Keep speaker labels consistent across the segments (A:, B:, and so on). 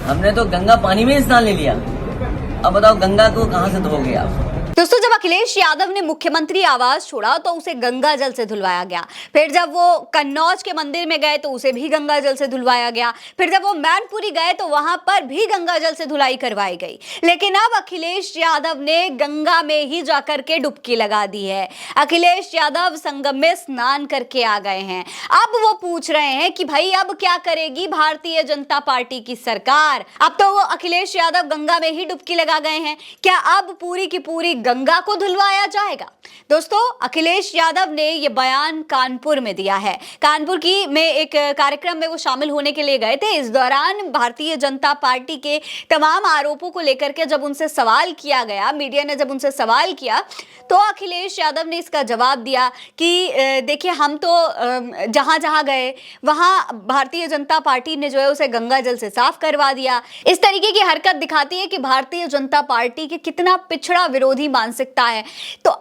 A: हमने तो गंगा पानी में स्नान ले लिया, अब बताओ गंगा को कहां से धोगे आप।
B: दोस्तों, जब अखिलेश यादव ने मुख्यमंत्री आवास छोड़ा तो उसे गंगा जल से धुलवाया गया। फिर जब वो कन्नौज के मंदिर में गए तो उसे भी गंगा जल से धुलवाया गया। फिर जब वो मैनपुरी गए तो वहां पर भी गंगा जल से धुलाई करवाई गई। लेकिन अब अखिलेश यादव ने गंगा में ही जाकर के डुबकी लगा दी है। अखिलेश यादव संगम में स्नान करके आ गए हैं। अब वो पूछ रहे हैं कि भाई अब क्या करेगी भारतीय जनता पार्टी की सरकार। अब तो वो अखिलेश यादव गंगा में ही डुबकी लगा गए हैं। क्या अब पूरी की पूरी गंगा को धुलवाया जाएगा? दोस्तों, अखिलेश यादव ने यह बयान कानपुर में दिया है। कानपुर में एक कार्यक्रम में वो शामिल होने के लिए गए थे। इस दौरान भारतीय जनता पार्टी के तमाम आरोपों को लेकर के जब उनसे सवाल किया गया, मीडिया ने जब उनसे सवाल किया, तो अखिलेश यादव ने इसका जवाब दिया कि देखिए, हम तो जहां जहां गए वहां भारतीय जनता पार्टी ने जो है उसे गंगा जल से साफ करवा दिया। इस तरीके की हरकत दिखाती है कि भारतीय जनता पार्टी के कितना पिछड़ा विरोधी मानसिकता है। तो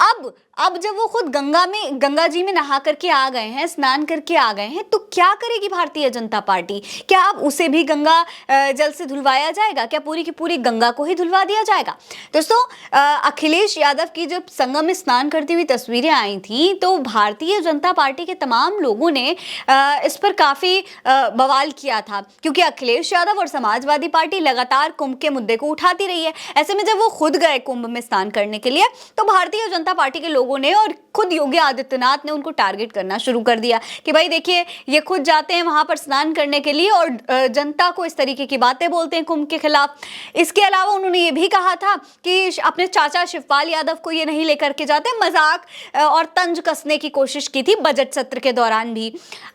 B: अब जब वो खुद गंगा जी में नहा करके आ गए हैं, स्नान करके आ गए हैं, तो क्या करेगी भारतीय जनता पार्टी? क्या अब उसे भी गंगा जल से धुलवाया जाएगा? क्या पूरी की पूरी गंगा को ही धुलवा दिया जाएगा? दोस्तों, अखिलेश यादव की जब संगम में स्नान करती हुई तस्वीरें आई थी तो भारतीय जनता पार्टी के तमाम लोगों ने इस पर काफी बवाल किया था, क्योंकि अखिलेश यादव और समाजवादी पार्टी लगातार कुंभ के मुद्दे को उठाती रही है। ऐसे में जब वो खुद गए कुंभ में स्नान करने के लिए तो भारतीय जनता पार्टी के लोगों ने और खुद योगी आदित्यनाथ ने उनको टारगेट करना शुरू कर दिया कि भाई देखिए, ये खुद जाते हैं वहां पर स्नान करने के लिए और जनता को इस तरीके की बातें बोलते हैं कुंभ के खिलाफ। इसके अलावा उन्होंने ये भी कहा था कि अपने चाचा शिवपाल यादव को ये नहीं लेकर के जाते, मजाक और तंज कसने की कोशिश की थी बजट सत्र के दौरान भी।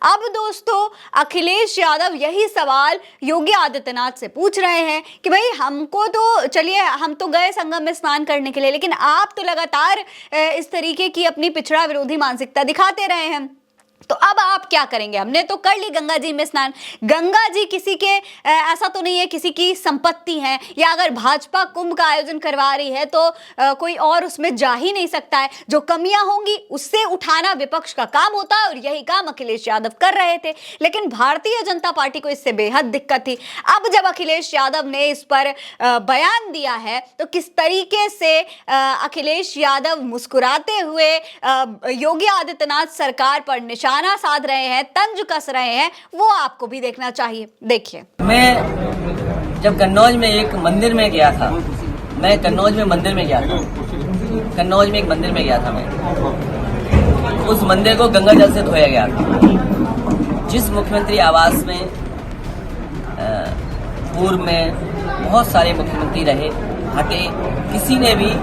B: अब दोस्तों, अखिलेश यादव यही सवाल योगी आदित्यनाथ से पूछ रहे हैं कि भाई हमको तो चलिए, हम तो गए संगम में स्नान करने के लिए, लेकिन आप तो लगातार इस तरीके की अपनी पिछड़ा विरोधी मानसिकता दिखाते रहे हैं, तो अब आप क्या करेंगे? हमने तो कर ली गंगा जी में स्नान। गंगा जी किसी के ऐसा तो नहीं है किसी की संपत्ति है, या अगर भाजपा कुंभ का आयोजन करवा रही है तो कोई और उसमें जा ही नहीं सकता है। जो कमियां होंगी उससे उठाना विपक्ष का काम होता है और यही काम अखिलेश यादव कर रहे थे। लेकिन भारतीय जनता पार्टी को इससे बेहद दिक्कत थी। अब जब अखिलेश यादव ने इस पर बयान दिया है तो किस तरीके से अखिलेश यादव मुस्कुराते हुए योगी आदित्यनाथ सरकार पर निशाना साध रहे हैं, तंज कस रहे हैं, वो आपको भी देखना चाहिए। देखिए,
A: मैं जब कन्नौज में एक मंदिर में गया था, मैं कन्नौज में मंदिर में गया था, कन्नौज में एक मंदिर में गया था मैं, उस मंदिर को गंगा जल से धोया गया था। जिस मुख्यमंत्री आवास में पूर्व में बहुत सारे मुख्यमंत्री रहे हटे, किसी ने भी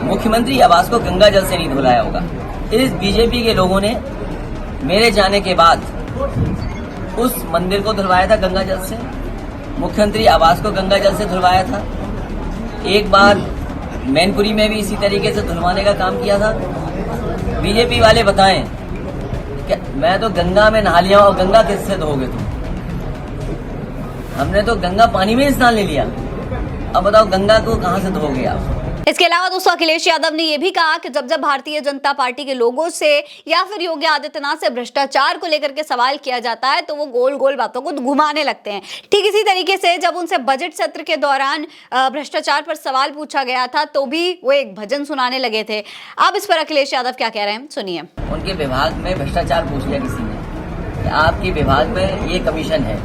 A: मुख्यमंत्री आवास को गंगा जल से नहीं धुलाया होगा। इस बीजेपी के लोगों ने मेरे जाने के बाद उस मंदिर को धुलवाया था गंगा जल से, मुख्यमंत्री आवास को गंगा जल से धुलवाया था। एक बार मैनपुरी में भी इसी तरीके से धुलवाने का काम किया था। बीजेपी वाले बताएं कि मैं तो गंगा में नहा लिया और गंगा किससे धोगे तुम? हमने तो गंगा पानी में स्नान ले लिया, अब बताओ गंगा को कहां से धोगे आप।
B: इसके अलावा दोस्तों, अखिलेश यादव ने यह भी कहा कि जब भारतीय जनता पार्टी के लोगों से या फिर योगी आदित्यनाथ से भ्रष्टाचार को लेकर के सवाल किया जाता है तो वो गोल गोल बातों को घुमाने लगते हैं। ठीक इसी तरीके से जब उनसे बजट सत्र के दौरान भ्रष्टाचार पर सवाल पूछा गया था तो भी वो एक भजन सुनाने लगे थे। अब इस पर अखिलेश यादव क्या कह रहे हैं, सुनिए।
A: उनके विभाग में भ्रष्टाचार पूछ लिया किसी ने कि आपके विभाग में ये कमीशन है,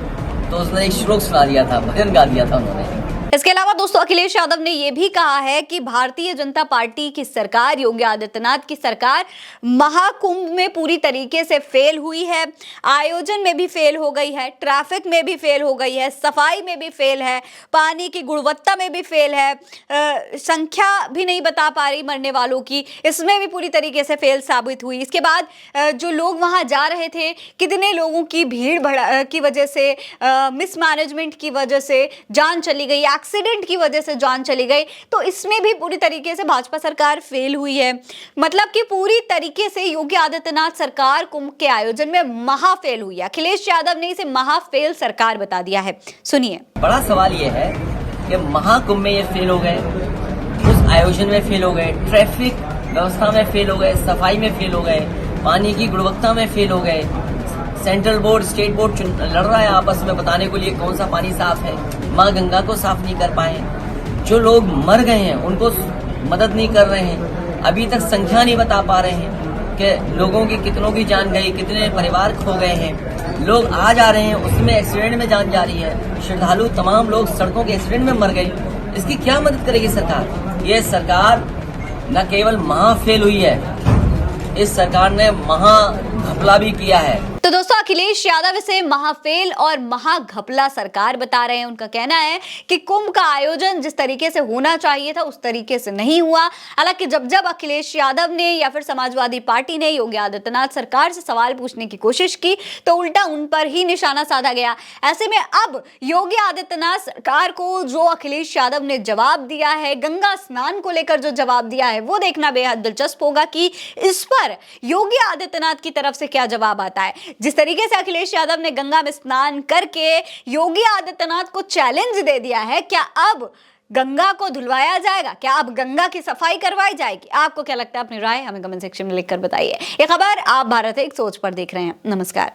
A: तो उसने एक श्लोक सुना दिया था, भजन गा दिया था उन्होंने।
B: इसके अलावा दोस्तों, अखिलेश यादव ने यह भी कहा है कि भारतीय जनता पार्टी की सरकार, योगी आदित्यनाथ की सरकार महाकुंभ में पूरी तरीके से फेल हुई है, आयोजन में भी फेल हो गई है, ट्रैफिक में भी फेल हो गई है, सफाई में भी फेल है, पानी की गुणवत्ता में भी फेल है, संख्या भी नहीं बता पा रही मरने वालों की, इसमें भी पूरी तरीके से फेल साबित हुई। इसके बाद जो लोग वहां जा रहे थे, कितने लोगों की भीड़ की वजह से, मिसमैनेजमेंट की वजह से जान चली गई, एक्सीडेंट की वजह से जान चली गई, तो इसमें भी पूरी तरीके से भाजपा सरकार फेल हुई है। मतलब कि पूरी तरीके से योगी आदित्यनाथ सरकार कुंभ के आयोजन में महा फेल हुई है। अखिलेश यादव ने इसे महा फेल सरकार बता दिया है, सुनिए।
A: बड़ा सवाल यह है कि महाकुंभ में ये फेल हो गए, उस आयोजन में फेल हो गए, ट्रैफिक व्यवस्था में फेल हो गए, सफाई में फेल हो गए, पानी की गुणवत्ता में फेल हो गए, सेंट्रल बोर्ड, स्टेट बोर्ड लड़ रहा है आपस में बताने के लिए कौन सा पानी साफ है। माँ गंगा को साफ नहीं कर पाए। जो लोग मर गए हैं उनको मदद नहीं कर रहे हैं। अभी तक संख्या नहीं बता पा रहे हैं कि लोगों की कितनों की जान गई, कितने परिवार खो गए हैं। लोग आ जा रहे हैं, उसमें एक्सीडेंट में जान जा रही है। श्रद्धालु तमाम लोग सड़कों के एक्सीडेंट में मर गए। इसकी क्या मदद करेगी सरकार? ये सरकार न केवल महा फेल हुई है, इस सरकार ने महा घपला भी किया है।
B: तो दोस्तों, अखिलेश यादव इसे महाफेल और महाघपला सरकार बता रहे हैं। उनका कहना है कि कुंभ का आयोजन जिस तरीके से होना चाहिए था उस तरीके से नहीं हुआ। हालांकि जब जब अखिलेश यादव ने या फिर समाजवादी पार्टी ने योगी आदित्यनाथ सरकार से सवाल पूछने की कोशिश की तो उल्टा उन पर ही निशाना साधा गया। ऐसे में अब योगी आदित्यनाथ सरकार को जो अखिलेश यादव ने जवाब दिया है, गंगा स्नान को लेकर जो जवाब दिया है, वो देखना बेहद दिलचस्प होगा कि इस पर योगी आदित्यनाथ की तरफ से क्या जवाब आता है। जिस तरीके से अखिलेश यादव ने गंगा में स्नान करके योगी आदित्यनाथ को चैलेंज दे दिया है, क्या अब गंगा को धुलवाया जाएगा? क्या अब गंगा की सफाई करवाई जाएगी? आपको क्या लगता है? अपनी राय हमें कमेंट सेक्शन में लिखकर बताइए। ये खबर आप भारत एक सोच पर देख रहे हैं। नमस्कार।